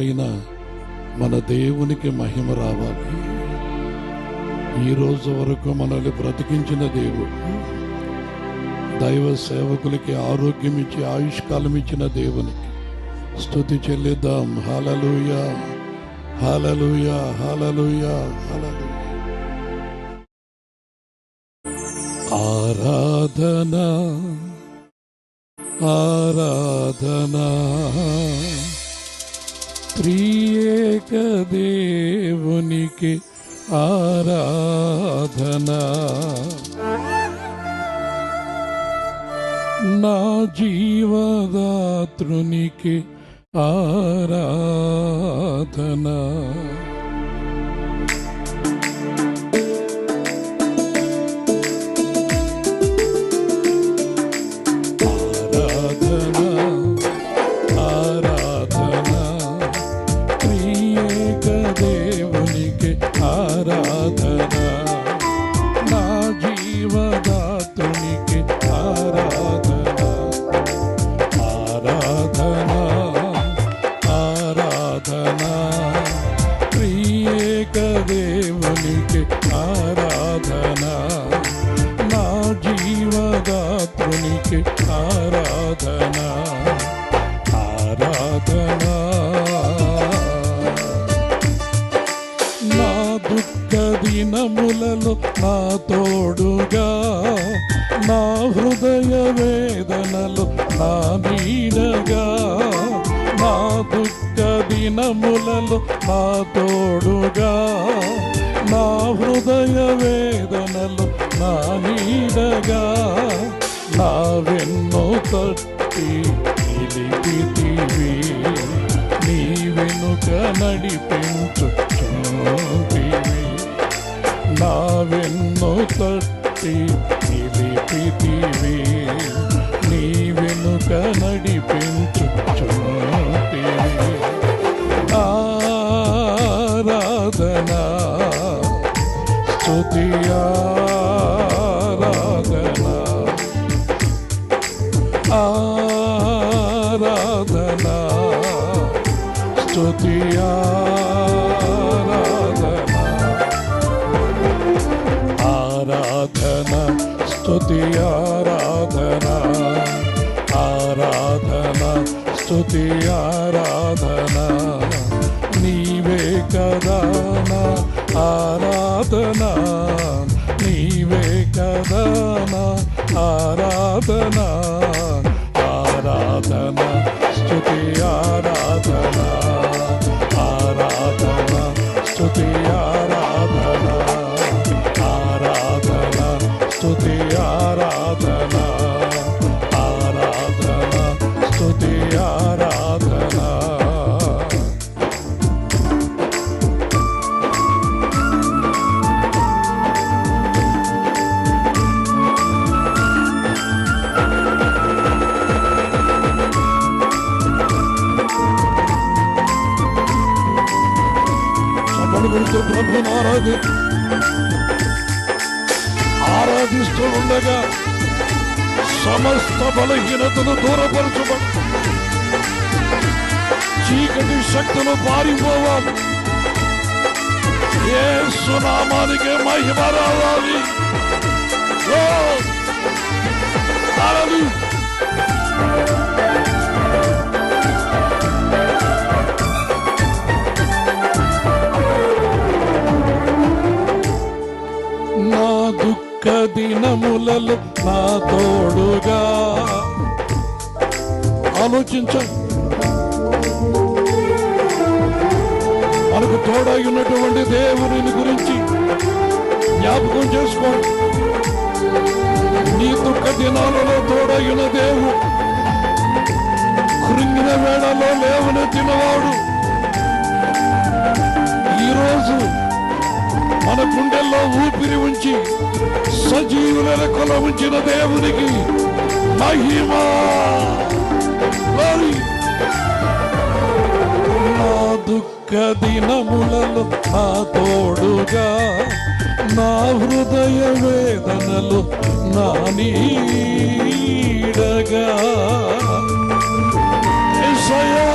అయినా మన దేవునికి మహిమ రావాలి. ఈ రోజు వరకు మనల్ని బ్రతికించిన దేవుడు, దైవ సేవకులకి ఆరోగ్యం ఇచ్చి ఆయుష్కాలం ఇచ్చిన దేవునికి స్తుతి చెల్లిద్దాం. హల్లెలూయా, హల్లెలూయా, హల్లెలూయా, హల్లెలూయా. ఆరాధనా, ఆరాధనా త్రియేక దేవునికి ఆరాధనా. నా జీవదాతృనికి ఆరాధనా. ఆరాధనా, నా జీవదాతునికి ఆరాధనా. ఆరాధనా, ఆరాధనా త్రియేక దేవునికి ఆరాధనా. నా జీవదాతునికి ఆరాధనా. ఆరాధనా, దుఃఖ దినములలో నా తోడుగా, నా హృదయ వేదనలు నా నీడగా. నా దుఃఖ దినములలో నా తోడుగా, నా హృదయ వేదనలు నా నీడగా. నా వెన్ను తట్టి నిలిపితివి, నీ వెనుక నడిపించుచుంటివి. నా వెన్ను తట్టి నిలిపితివి, నీ వెనుక నడిపించుచుంటివి. ఆరాధనా, స్తుతి ఆరాధనా. ఆరాధనా, స్తుతి ఆరాధనా. ఆరాధనా, స్తుతి ఆరాధనా. ఆరాధనా, స్తుతి ఆరాధనా. నీవే కదా నా ఆరాధనా, నీవే కదా నా ఆరాధనా. ఆరాధనా, స్తుతి ఆరాధనా. ఆరాధనా, స్తుతి ఆరాధనా. ఆరాధనా, స్తుతి ఆరాధనా. ఆరాధనా, స్తుతి ఆరాధనా. ప్రభుని ఆరాధిస్తూ ఉండగా సమస్త బలహీనతను దూరపరచబడి చీకటి శక్తులు పారిపోవాలి. యేసు నామానికి మహిమ రావాలి. నా దుఃఖ దినములలో నా తోడుగా. ఆలోచించండి, మనకు తోడై ఉన్నటువంటి దేవుని గురించి జ్ఞాపకం చేసుకోండి. నీ దుఃఖ దినాలలో తోడైన దేవుడు, కృంగిన వేళలో లేవనెత్తినవాడు. ఈరోజు మన గుండెల్లో ఊపిరి ఉంచి సజీవుల రెక్కలో ఉంచిన దేవునికి మహిమ. నా దుఃఖ దినములలో నా తోడుగా, నా హృదయ వేదనలు నా నీడగా. యేసయ్యా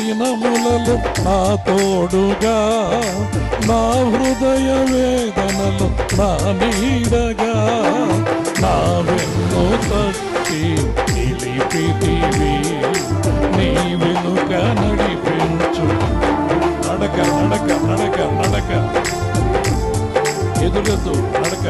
దినములలో నా తోడుగా, నా హృదయ వేదనలు నా నీడగా, నా వెన్ను తట్టి నిలిపితివి, నీ వెనుక నడిపించు. నడక నడక నడక నడక ఎదుగదు నడక.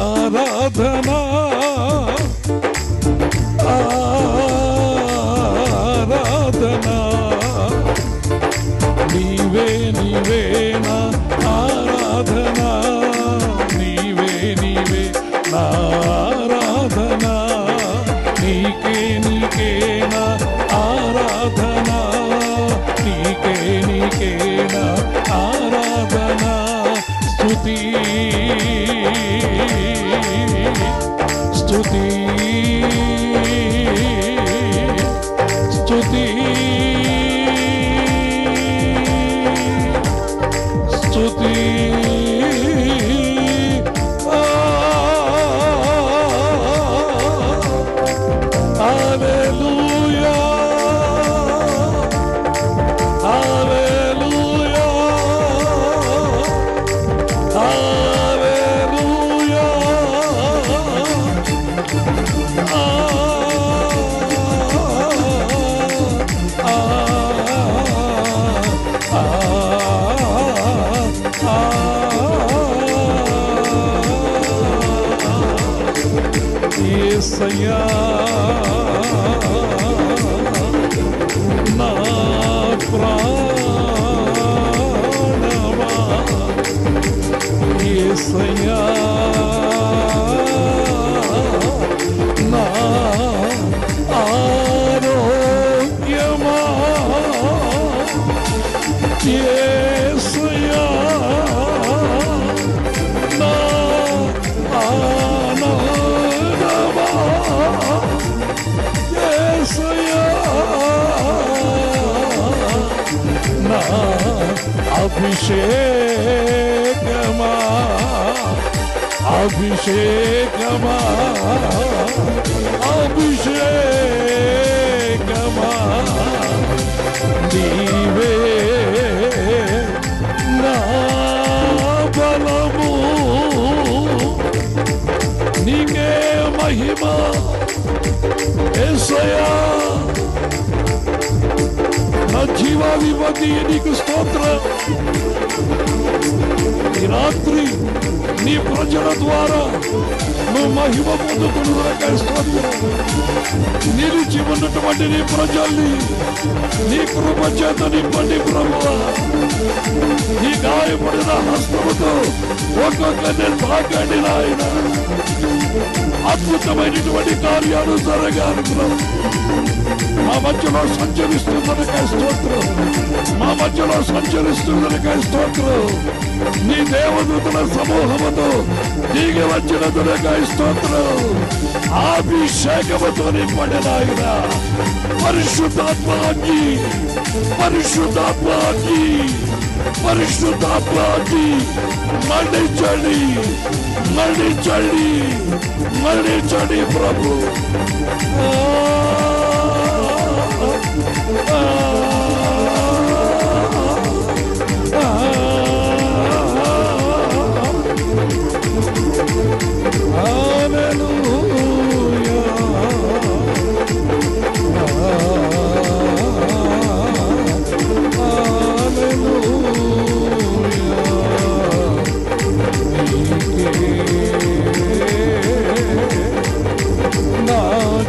ఆరాధనా ఆరాధనా నీవే నీవే నా ఆరాధనా, నీవే నీవే నా ఆరాధనా, నీకే నీకే నా ఆరాధనా, నీకే నీకే నా ఆరాధనా. స్తుతి స్తుతి స్తుతి స్తుతి. హల్లెలూయా హల్లెలూయా హల్లెలూయా. యేసయ్యా నా ప్రాణమా, యేసయ్యా నా ఆరోగ్యమా, యేసయ్యా నా ఆనందమా, యేసయ్యా నా అభిషేకమా, అభిషేకమా, అభిషేకమా. నీవే నా బలము, నీకే మహిమ యేసయ్యా. నా జీవాధిపతి నీకు స్తోత్రం. ఈ రాత్రి నీ ప్రజల ద్వారా నువ్వు మహిమ పొందుతున్నదక స్తోత్రం. నిలిచి ఉన్నటువంటి నీ ప్రజల్ని నీ కృప చేత నింపండి ప్రభువా. నీ గాయపడిన హస్తముతో ఒక్కొక్కరిని తాకండి నాయన. అద్భుతమైనటువంటి కార్యాలు జరగాలి ప్రభు. మా మధ్యలో సంచరిస్తుందనకాయ స్తోత్రం, మా మధ్యలో సంచరిస్తుందనకాయ స్తోత్రం. నీ దేవదూతల సమూహముతో దిగి వచ్చినందునకాయ స్తోత్రం. అభిషేకముతో నింపండి నాయన. పరిశుద్ధాత్మాకి పరిశుద్ధాత్మాకి పరిశుద్ధాత్మాకి మండించండి మండించండి మండించండి ప్రభు.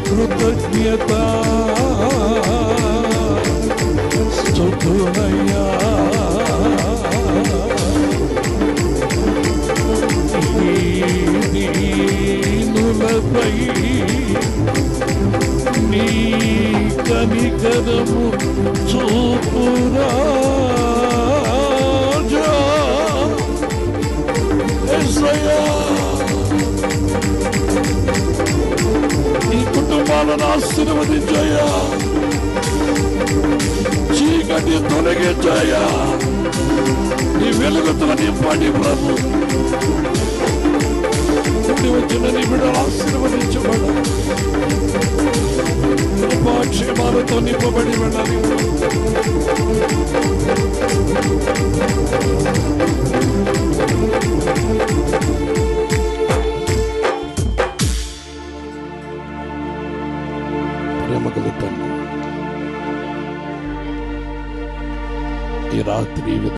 కృతజ్ఞత స్తుతులయ్యా. దీనులపై నీ దర్శనము చూపురాజా యేసయ్యా, ఈ కుటుంబాలను ఆశీర్వదించయ్యా, చీకటి తొలగించయ్యా, నీ వెలుగుతో నింపండి ప్రభు. వచ్చిన నీ బిడ్డలు ఆశీర్వదించబడ, కృపాక్షేమాలతో నింపబడి వెళ్ళాలి. ప్రేమగల తండ్రి, ఈ రాత్రి